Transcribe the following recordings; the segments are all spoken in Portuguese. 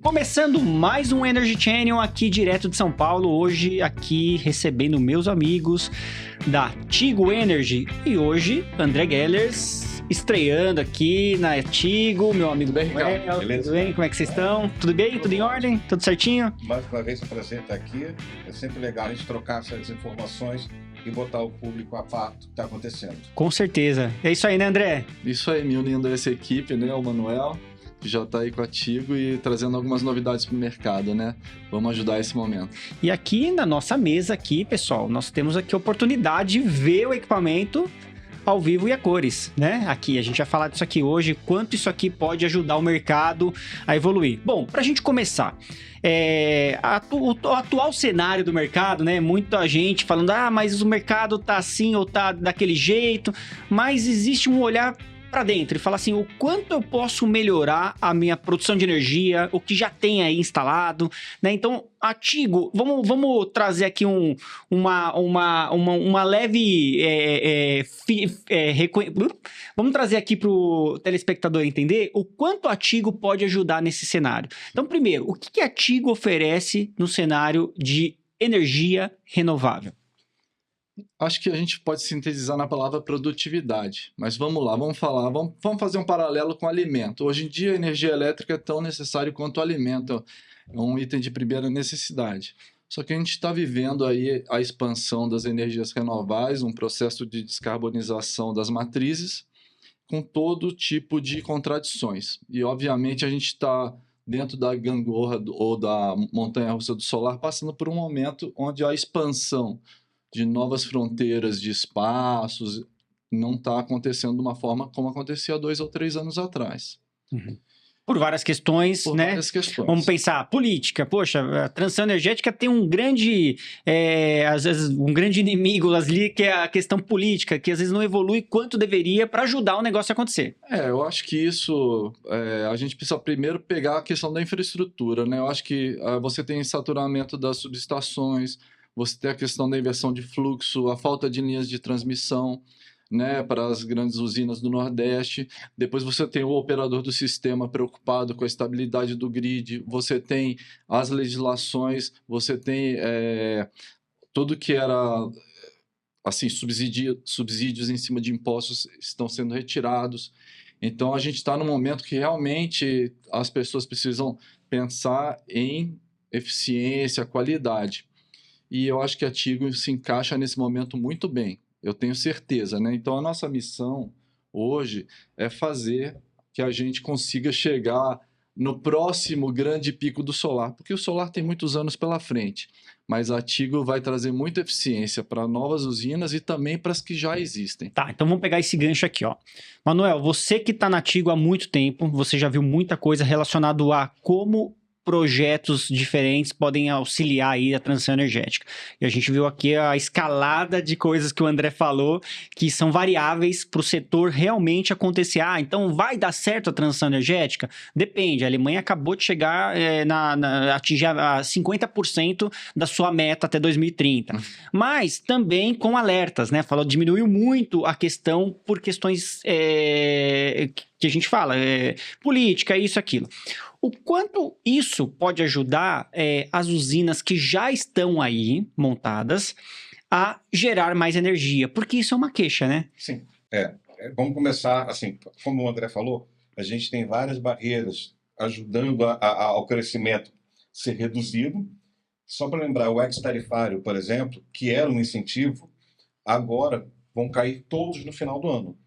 Começando mais um Energy Channel aqui direto de São Paulo, hoje aqui recebendo meus amigos da Tigo Energy e hoje André Gellers estreando aqui na Tigo, meu amigo Daniel, tudo bem? Como é que vocês estão? Tudo bem? Tudo em ordem? Tudo certinho? Mais uma vez, é um prazer estar aqui, é sempre legal a gente trocar essas informações e botar o público a par do que está acontecendo. Com certeza, é isso aí, né, André? Isso aí, me unindo a essa equipe, né, o Manuel, que já está aí com a Tigo e trazendo algumas novidades para o mercado, né? Vamos ajudar esse momento. E aqui na nossa mesa aqui, pessoal, nós temos aqui a oportunidade de ver o equipamento ao vivo e a cores, né? Aqui, a gente vai falar disso aqui hoje, quanto isso aqui pode ajudar o mercado a evoluir. Bom, para a gente começar, o atual cenário do mercado, né? Muita gente falando, mas o mercado tá assim ou tá daquele jeito, mas existe um olhar para dentro e falar assim, o quanto eu posso melhorar a minha produção de energia, o que já tem aí instalado, né? Então, a Tigo, vamos trazer aqui uma leve vamos trazer aqui para o telespectador entender o quanto a Tigo pode ajudar nesse cenário. Então, primeiro, o que a Tigo oferece no cenário de energia renovável? Acho que a gente pode sintetizar na palavra produtividade, mas vamos lá, vamos fazer um paralelo com alimento. Hoje em dia a energia elétrica é tão necessária quanto o alimento, é um item de primeira necessidade. Só que a gente está vivendo aí a expansão das energias renováveis, um processo de descarbonização das matrizes, com todo tipo de contradições. E obviamente a gente está dentro da gangorra ou da montanha-russa do solar, passando por um momento onde a expansão de novas fronteiras de espaços não está acontecendo de uma forma como acontecia 2 ou 3 anos atrás. Uhum. Por várias questões, né? Várias questões. Vamos pensar, política. Poxa, a transição energética tem um grande, às vezes, um grande inimigo ali, que é a questão política, que às vezes não evolui quanto deveria para ajudar o negócio a acontecer. Eu acho que isso, a gente precisa primeiro pegar a questão da infraestrutura, né? Eu acho que você tem saturamento das subestações, você tem a questão da inversão de fluxo, a falta de linhas de transmissão, né, para as grandes usinas do Nordeste. Depois você tem o operador do sistema preocupado com a estabilidade do grid, você tem as legislações, você tem tudo que era assim, subsídios em cima de impostos estão sendo retirados. Então a gente está num momento que realmente as pessoas precisam pensar em eficiência, qualidade. E eu acho que a Tigo se encaixa nesse momento muito bem, eu tenho certeza, né? Então a nossa missão hoje é fazer que a gente consiga chegar no próximo grande pico do solar, porque o solar tem muitos anos pela frente, mas a Tigo vai trazer muita eficiência para novas usinas e também para as que já existem. Tá, então vamos pegar esse gancho aqui, ó. Manuel, você que está na Tigo há muito tempo, você já viu muita coisa relacionada a como projetos diferentes podem auxiliar aí a transição energética. E a gente viu aqui a escalada de coisas que o André falou, que são variáveis para o setor realmente acontecer. Então vai dar certo a transição energética? Depende. A Alemanha acabou de chegar atingir a 50% da sua meta até 2030. Mas também com alertas, né? Diminuiu muito a questão por questões que a gente fala, política, isso, aquilo. O quanto isso pode ajudar as usinas que já estão aí montadas a gerar mais energia? Porque isso é uma queixa, né? Sim. Vamos começar, assim, como o André falou, a gente tem várias barreiras ajudando ao crescimento ser reduzido. Só para lembrar, o ex-tarifário, por exemplo, que era um incentivo, agora vão cair todos no final do ano.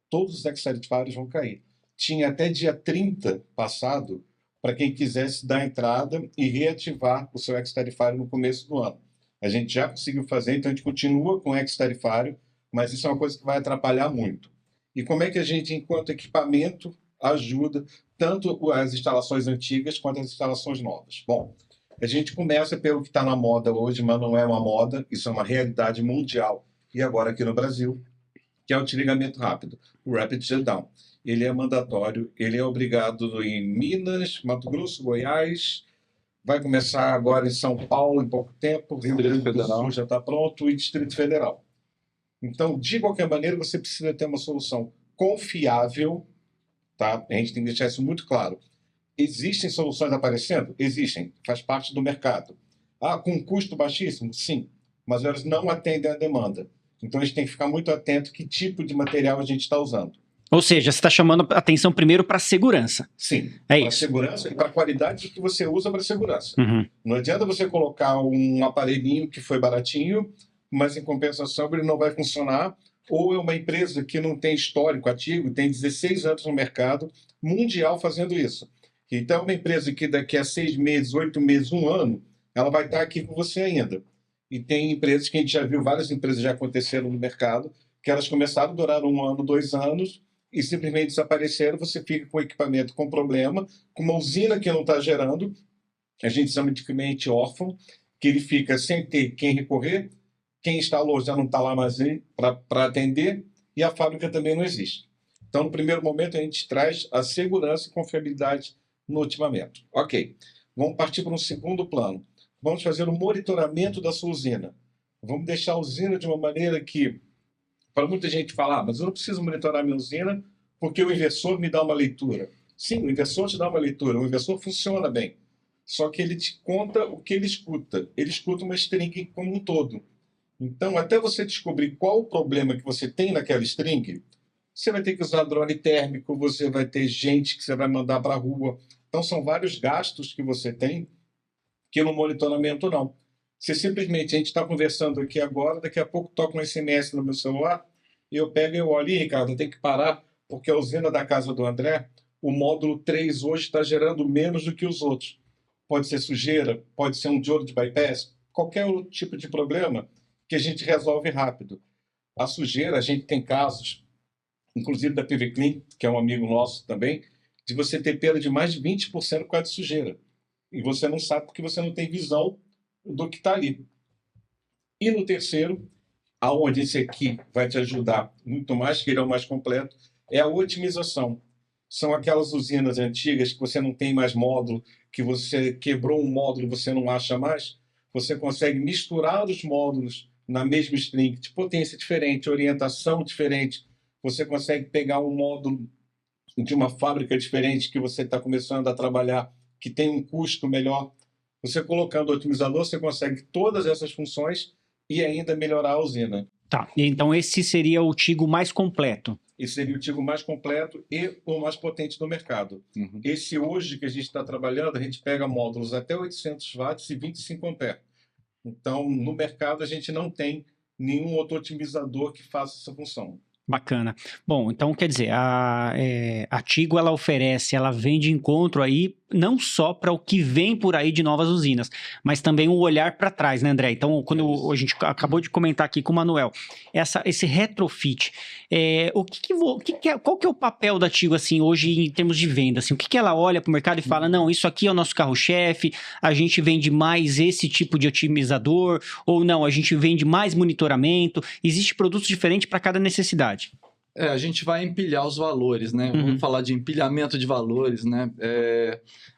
Todos os ex-tarifários vão cair. Tinha até dia 30 passado para quem quisesse dar entrada e reativar o seu ex-tarifário no começo do ano. A gente já conseguiu fazer, então a gente continua com o ex-tarifário, mas isso é uma coisa que vai atrapalhar muito. E como é que a gente, enquanto equipamento, ajuda tanto as instalações antigas quanto as instalações novas? Bom, a gente começa pelo que está na moda hoje, mas não é uma moda, isso é uma realidade mundial, e agora aqui no Brasil, que é o desligamento rápido, o Rapid Shutdown. Ele é mandatório, ele é obrigado em Minas, Mato Grosso, Goiás, vai começar agora em São Paulo em pouco tempo, Rio Grande do Sul já está pronto e Distrito Federal. Então, de qualquer maneira, você precisa ter uma solução confiável, tá? A gente tem que deixar isso muito claro. Existem soluções aparecendo? Existem, faz parte do mercado. Ah, com custo baixíssimo? Sim, mas elas não atendem à demanda. Então, a gente tem que ficar muito atento que tipo de material a gente está usando. Ou seja, você está chamando atenção primeiro para a segurança. Sim, É para isso. segurança e para a qualidade que você usa para segurança. Uhum. Não adianta você colocar um aparelhinho que foi baratinho, mas em compensação ele não vai funcionar, ou é uma empresa que não tem histórico ativo, tem 16 anos no mercado mundial fazendo isso. Então, é uma empresa que daqui a 6 meses, 8 meses, 1 ano, ela vai estar aqui com você ainda. E tem empresas que a gente já viu, várias empresas já aconteceram no mercado, que elas começaram a durar 1 ano, 2 anos, e simplesmente desapareceram, você fica com o equipamento com problema, com uma usina que não está gerando, a gente chama de cliente órfão, que ele fica sem ter quem recorrer, quem instalou já não está lá mais para atender, e a fábrica também não existe. Então, no primeiro momento, a gente traz a segurança e confiabilidade no ultimamento. Ok, vamos partir para um segundo plano. Vamos fazer um monitoramento da sua usina. Vamos deixar a usina de uma maneira que, para muita gente falar, mas eu não preciso monitorar minha usina porque o inversor me dá uma leitura. Sim, o inversor te dá uma leitura, o inversor funciona bem. Só que ele te conta o que ele escuta. Ele escuta uma string como um todo. Então, até você descobrir qual o problema que você tem naquela string, você vai ter que usar drone térmico, você vai ter gente que você vai mandar para a rua. Então, são vários gastos que você tem que no monitoramento não. Se simplesmente a gente está conversando aqui agora, daqui a pouco toca um SMS no meu celular, e eu pego e eu olho, e Ricardo, tem que parar, porque a usina da casa do André, o módulo 3 hoje está gerando menos do que os outros. Pode ser sujeira, pode ser um diodo de bypass, qualquer outro tipo de problema que a gente resolve rápido. A sujeira, a gente tem casos, inclusive da PV Clean, que é um amigo nosso também, de você ter perda de mais de 20% por causa de sujeira. E você não sabe porque você não tem visão do que está ali. E no terceiro, aonde esse aqui vai te ajudar muito mais, que ele é o mais completo, é a otimização. São aquelas usinas antigas que você não tem mais módulo, que você quebrou um módulo e você não acha mais. Você consegue misturar os módulos na mesma string, de potência diferente, orientação diferente. Você consegue pegar um módulo de uma fábrica diferente que você está começando a trabalhar, que tem um custo melhor. Você colocando o otimizador, você consegue todas essas funções e ainda melhorar a usina. Tá, então esse seria o Tigo mais completo. Esse seria o Tigo mais completo e o mais potente do mercado. Uhum. Esse hoje que a gente está trabalhando, a gente pega módulos até 800 watts e 25 amperes. Então, no mercado, a gente não tem nenhum outro otimizador que faça essa função. Bacana. Bom, então quer dizer, a Tigo ela oferece, ela vem de encontro aí não só para o que vem por aí de novas usinas, mas também um olhar para trás, né, André? Então, quando a gente acabou de comentar aqui com o Manuel, esse retrofit, qual que é o papel da Tigo assim hoje em termos de venda? Assim, o que ela olha para o mercado e fala, não, isso aqui é o nosso carro-chefe, a gente vende mais esse tipo de otimizador, ou não, a gente vende mais monitoramento, existe produtos diferentes para cada necessidade. A gente vai empilhar os valores, né? Uhum. Vamos falar de empilhamento de valores, né?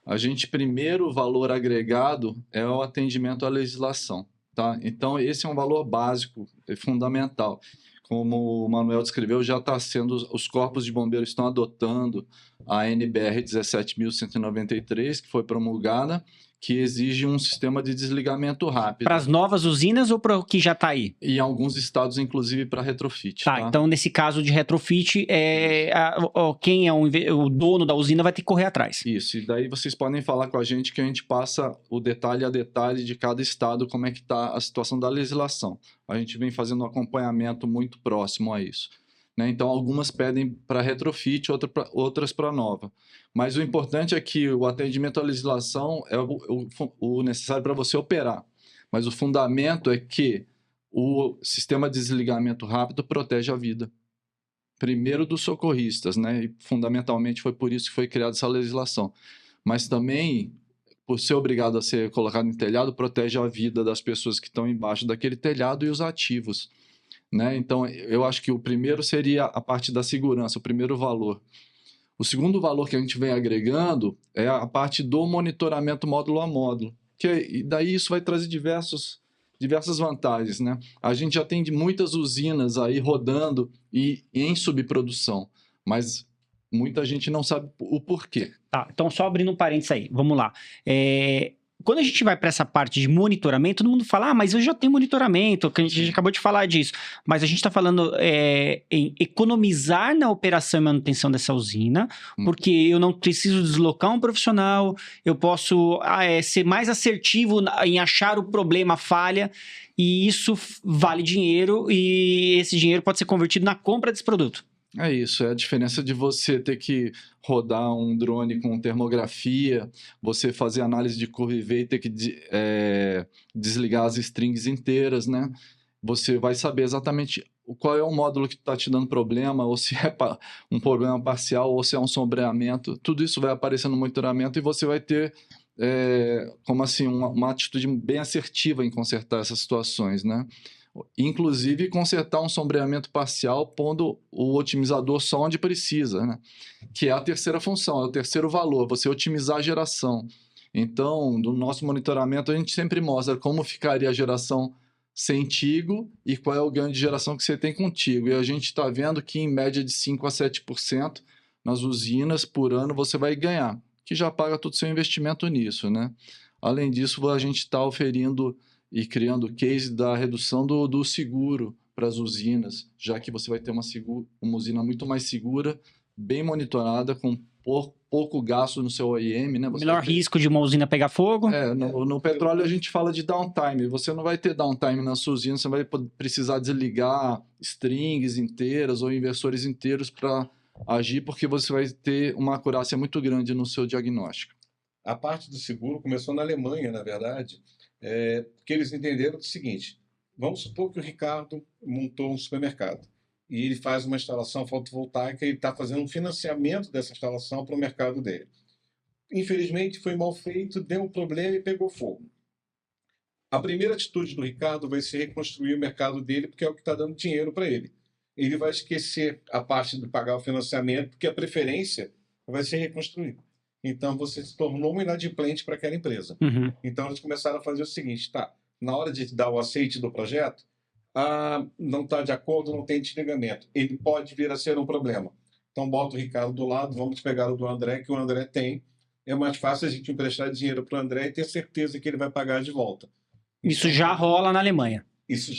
A gente, primeiro, o valor agregado é o atendimento à legislação, tá? Então, esse é um valor básico, fundamental. Como o Manuel descreveu, já está sendo, os corpos de bombeiros estão adotando a NBR 17.193, que foi promulgada, que exige um sistema de desligamento rápido. Para as novas usinas ou para o que já está aí? E em alguns estados, inclusive, para retrofit. Tá, então nesse caso de retrofit, quem é o dono da usina vai ter que correr atrás. Isso, e daí vocês podem falar com a gente que a gente passa o detalhe a detalhe de cada estado, como é que está a situação da legislação. A gente vem fazendo um acompanhamento muito próximo a isso. Então, algumas pedem para retrofit, outras para nova. Mas o importante é que o atendimento à legislação é o necessário para você operar. Mas o fundamento é que o sistema de desligamento rápido protege a vida. Primeiro dos socorristas, né? E fundamentalmente foi por isso que foi criada essa legislação. Mas também, por ser obrigado a ser colocado em telhado, protege a vida das pessoas que estão embaixo daquele telhado e os ativos. Né? Então, eu acho que o primeiro seria a parte da segurança, o primeiro valor. O segundo valor que a gente vem agregando é a parte do monitoramento módulo a módulo. E daí isso vai trazer diversas vantagens. Né? A gente já tem muitas usinas aí rodando e em subprodução, mas muita gente não sabe o porquê. Tá, então só abrindo um parênteses aí, vamos lá. Quando a gente vai para essa parte de monitoramento, todo mundo fala, mas eu já tenho monitoramento, que a gente acabou de falar disso. Mas a gente está falando em economizar na operação e manutenção dessa usina, porque eu não preciso deslocar um profissional, eu posso ser mais assertivo em achar o problema, a falha, e isso vale dinheiro, e esse dinheiro pode ser convertido na compra desse produto. É isso, é a diferença de você ter que rodar um drone com termografia, você fazer análise de curva IV e ter que desligar as strings inteiras, né? Você vai saber exatamente qual é o módulo que está te dando problema, ou se é um problema parcial, ou se é um sombreamento. Tudo isso vai aparecer no monitoramento e você vai ter, como assim, uma atitude bem assertiva em consertar essas situações, né? Inclusive consertar um sombreamento parcial pondo o otimizador só onde precisa, né? Que é a terceira função, é o terceiro valor, você otimizar a geração. Então, no nosso monitoramento, a gente sempre mostra como ficaria a geração sem Tigo e qual é o ganho de geração que você tem com Tigo. E a gente está vendo que em média de 5 a 7% nas usinas por ano você vai ganhar, que já paga todo o seu investimento nisso, né? Além disso, a gente está oferindo e criando case da redução do seguro para as usinas, já que você vai ter uma usina muito mais segura, bem monitorada, com pouco gasto no seu OEM, né? Menor risco de uma usina pegar fogo. No petróleo a gente fala de downtime. Você não vai ter downtime na sua usina, você vai precisar desligar strings inteiras ou inversores inteiros para agir, porque você vai ter uma acurácia muito grande no seu diagnóstico. A parte do seguro começou na Alemanha, na verdade, porque eles entenderam o seguinte: vamos supor que o Ricardo montou um supermercado e ele faz uma instalação fotovoltaica e está fazendo um financiamento dessa instalação para o mercado dele. Infelizmente, foi mal feito, deu um problema e pegou fogo. A primeira atitude do Ricardo vai ser reconstruir o mercado dele, porque é o que está dando dinheiro para ele. Ele vai esquecer a parte de pagar o financiamento, porque a preferência vai ser reconstruir. Então, você se tornou um inadimplente para aquela empresa. Uhum. Então, eles começaram a fazer o seguinte, na hora de dar o aceite do projeto, não está de acordo, não tem desligamento. Ele pode vir a ser um problema. Então, bota o Ricardo do lado, vamos pegar o do André, que o André tem. É mais fácil a gente emprestar dinheiro para o André e ter certeza que ele vai pagar de volta. Isso então, já rola na Alemanha. Isso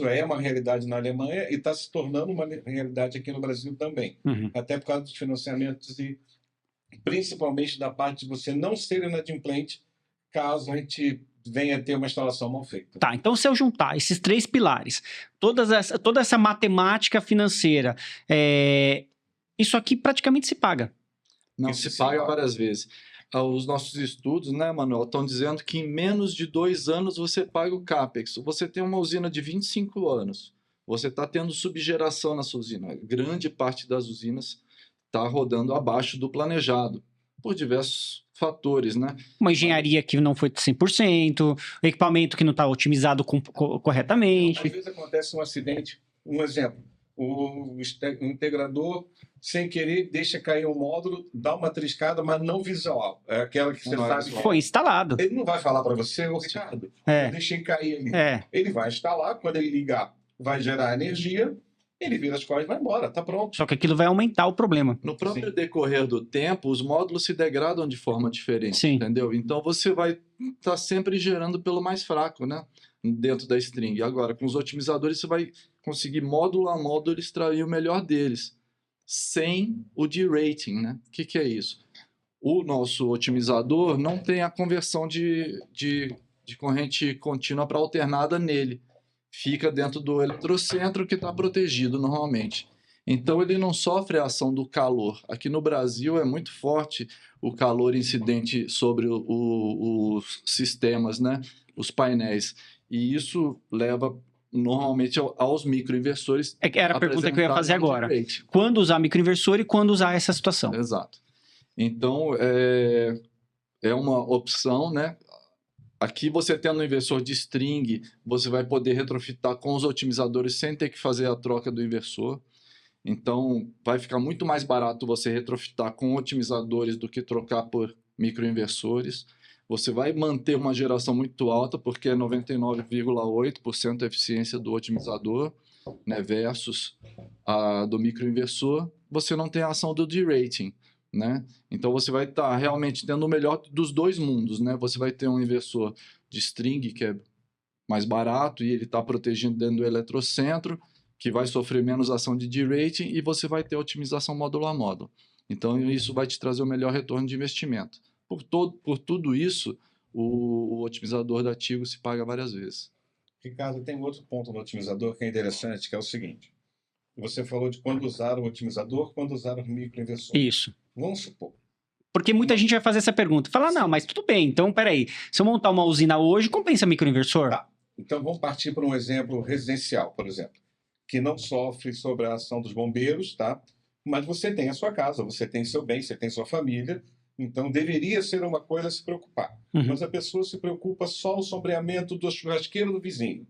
é uma realidade na Alemanha e está se tornando uma realidade aqui no Brasil também. Uhum. Até por causa dos financiamentos e principalmente da parte de você não ser inadimplente caso a gente venha ter uma instalação mal feita. Tá, então se eu juntar esses três pilares, toda essa matemática financeira, isso aqui praticamente se paga. Não, se paga várias vezes. Os nossos estudos, né, Manuel, estão dizendo que em menos de 2 anos você paga o CAPEX. Você tem uma usina de 25 anos, você está tendo subgeração na sua usina. Grande parte das usinas está rodando abaixo do planejado, por diversos fatores, né? Uma engenharia que não foi 100%, equipamento que não está otimizado corretamente. Às vezes acontece um acidente, um exemplo, o integrador, sem querer, deixa cair um módulo, dá uma triscada, mas não visual. É aquela que você sabe. Foi instalado. Ele não vai falar para você, ô Ricardo, deixei cair ali. Ele vai instalar, quando ele ligar, vai gerar energia, ele vira as costas e vai embora, tá pronto. Só que aquilo vai aumentar o problema. No próprio decorrer do tempo, os módulos se degradam de forma diferente, entendeu? Então você vai estar sempre gerando pelo mais fraco, né? Dentro da string. Agora, com os otimizadores, você vai conseguir módulo a módulo extrair o melhor deles, sem o derating, né? O que é isso? O nosso otimizador não tem a conversão de corrente contínua para alternada nele. Fica dentro do eletrocentro que está protegido normalmente. Então, ele não sofre a ação do calor. Aqui no Brasil é muito forte o calor incidente sobre os sistemas, né? Os painéis. E isso leva normalmente aos microinversores. Era a pergunta que eu ia fazer agora. Quando usar microinversor e quando usar essa situação? Exato. Então, é uma opção, né? Aqui você tendo um inversor de string, você vai poder retrofitar com os otimizadores sem ter que fazer a troca do inversor. Então, vai ficar muito mais barato você retrofitar com otimizadores do que trocar por microinversores. Você vai manter uma geração muito alta, porque é 99,8% a eficiência do otimizador. né, versus a do microinversor, você não tem a ação do de-rating, né? Então você vai estar realmente tendo o melhor dos dois mundos, né? Você vai ter um inversor de string, que é mais barato, e ele está protegido dentro do eletrocentro, que vai sofrer menos ação de de-rating, e você vai ter otimização módulo a módulo. Então isso vai te trazer o melhor retorno de investimento. Por tudo isso, o otimizador da Tigo se paga várias vezes. Ricardo, tem outro ponto no otimizador que é interessante, que é o seguinte. Você falou de quando usar o otimizador, quando usar o microinversor. Isso. Vamos supor. Porque muita gente vai fazer essa pergunta. Fala, não, mas tudo bem, então peraí. Se eu montar uma usina hoje, compensa microinversor? Tá. Então vamos partir para um exemplo residencial, por exemplo, que não sofre sobre a ação dos bombeiros, tá? Mas você tem a sua casa, você tem seu bem, você tem sua família, então deveria ser uma coisa a se preocupar. Mas a pessoa se preocupa só o sombreamento do churrasqueiro do vizinho.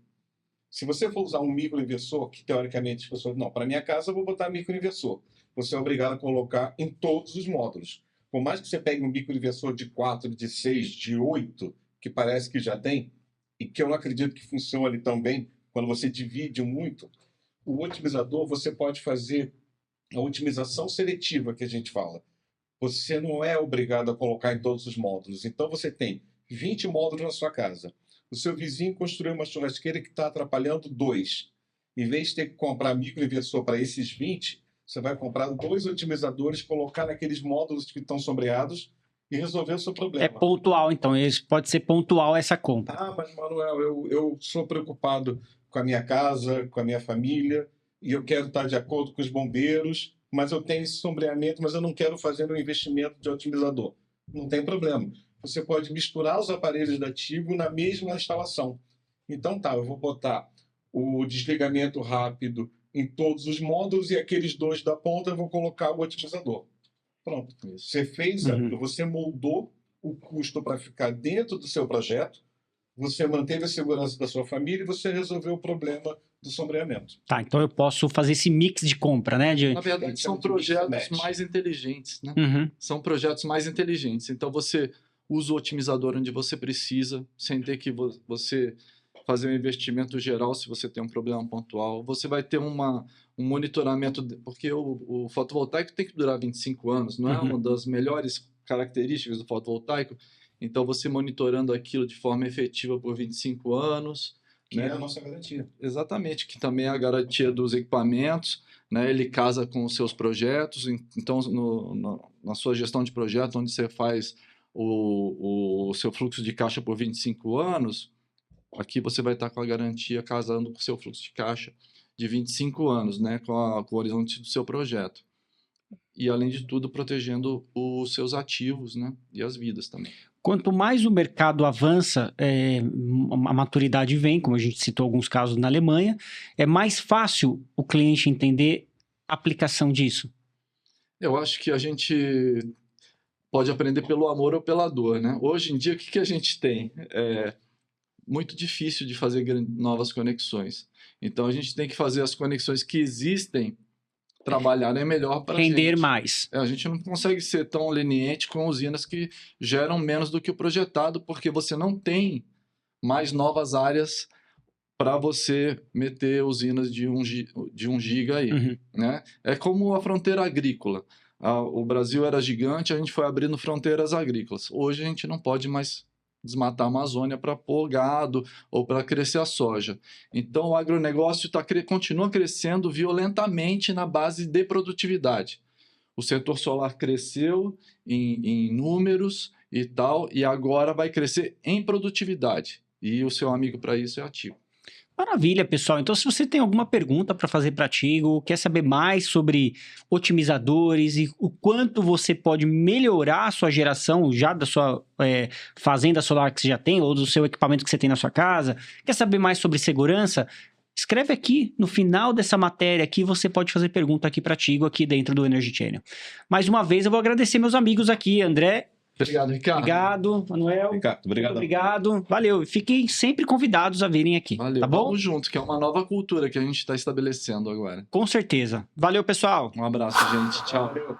Se você for usar um microinversor, que teoricamente as pessoas, não, para minha casa eu vou botar microinversor. Você é obrigado a colocar em todos os módulos. Por mais que você pegue um microinversor de 4, de 6, de 8, que parece que já tem, e que eu não acredito que funcione tão bem, quando você divide muito, o otimizador você pode fazer a otimização seletiva que a gente fala. Você não é obrigado a colocar em todos os módulos. Então você tem 20 módulos na sua casa. O seu vizinho construiu uma churrasqueira que está atrapalhando 2. Em vez de ter que comprar microinversor para esses 20, você vai comprar 2 otimizadores, colocar naqueles módulos que estão sombreados e resolver o seu problema. É pontual, então. Pode ser pontual essa compra. Ah, mas Manuel, eu sou preocupado com a minha casa, com a minha família, e eu quero estar de acordo com os bombeiros, mas eu tenho esse sombreamento, mas eu não quero fazer um investimento de otimizador. Não tem problema. Você pode misturar os aparelhos da Tigo na mesma instalação. Então tá, eu vou botar o desligamento rápido em todos os módulos e aqueles 2 da ponta eu vou colocar o otimizador. Pronto. Você fez, você moldou o custo para ficar dentro do seu projeto, você manteve a segurança da sua família e você resolveu o problema do sombreamento. Tá, então eu posso fazer esse mix de compra, né? Na verdade, são projetos mais inteligentes, né? São projetos mais inteligentes. Então você usa o otimizador onde você precisa, sem ter que você fazer um investimento geral se você tem um problema pontual. Você vai ter um monitoramento, porque o fotovoltaico tem que durar 25 anos, não é uma das melhores características do fotovoltaico? Então, você monitorando aquilo de forma efetiva por 25 anos. Que é a nossa garantia. Exatamente, que também é a garantia dos equipamentos, né? Ele casa com os seus projetos. Então, na sua gestão de projeto, onde você faz o seu fluxo de caixa por 25 anos, aqui você vai estar com a garantia casando com o seu fluxo de caixa de 25 anos, né? Com o horizonte do seu projeto. E, além de tudo, protegendo os seus ativos, né? E as vidas também. Quanto mais o mercado avança, a maturidade vem, como a gente citou alguns casos na Alemanha, é mais fácil o cliente entender a aplicação disso. Eu acho que a gente pode aprender pelo amor ou pela dor, né? Hoje em dia, o que a gente tem? É muito difícil de fazer novas conexões. Então, a gente tem que fazer as conexões que existem trabalharem melhor para render mais. A gente não consegue ser tão leniente com usinas que geram menos do que o projetado, porque você não tem mais novas áreas para você meter usinas de 1 giga aí. Né? É como a fronteira agrícola. O Brasil era gigante, a gente foi abrindo fronteiras agrícolas. Hoje a gente não pode mais desmatar a Amazônia para pôr gado ou para crescer a soja. Então, o agronegócio continua crescendo violentamente na base de produtividade. O setor solar cresceu em números e tal, e agora vai crescer em produtividade. E o seu amigo para isso é a Tigo. Maravilha, pessoal. Então, se você tem alguma pergunta para fazer para a Tigo, quer saber mais sobre otimizadores e o quanto você pode melhorar a sua geração já da sua fazenda solar que você já tem ou do seu equipamento que você tem na sua casa, quer saber mais sobre segurança, escreve aqui no final dessa matéria aqui, você pode fazer pergunta aqui para a Tigo aqui dentro do Energy Channel. Mais uma vez, eu vou agradecer meus amigos aqui, André. Obrigado, Ricardo. Obrigado, Manuel. Ricardo, obrigado. Obrigado. Valeu. Fiquem sempre convidados a virem aqui. Valeu. Tá bom? Vamos junto, que é uma nova cultura que a gente está estabelecendo agora. Com certeza. Valeu, pessoal. Um abraço, gente. Tchau. Valeu.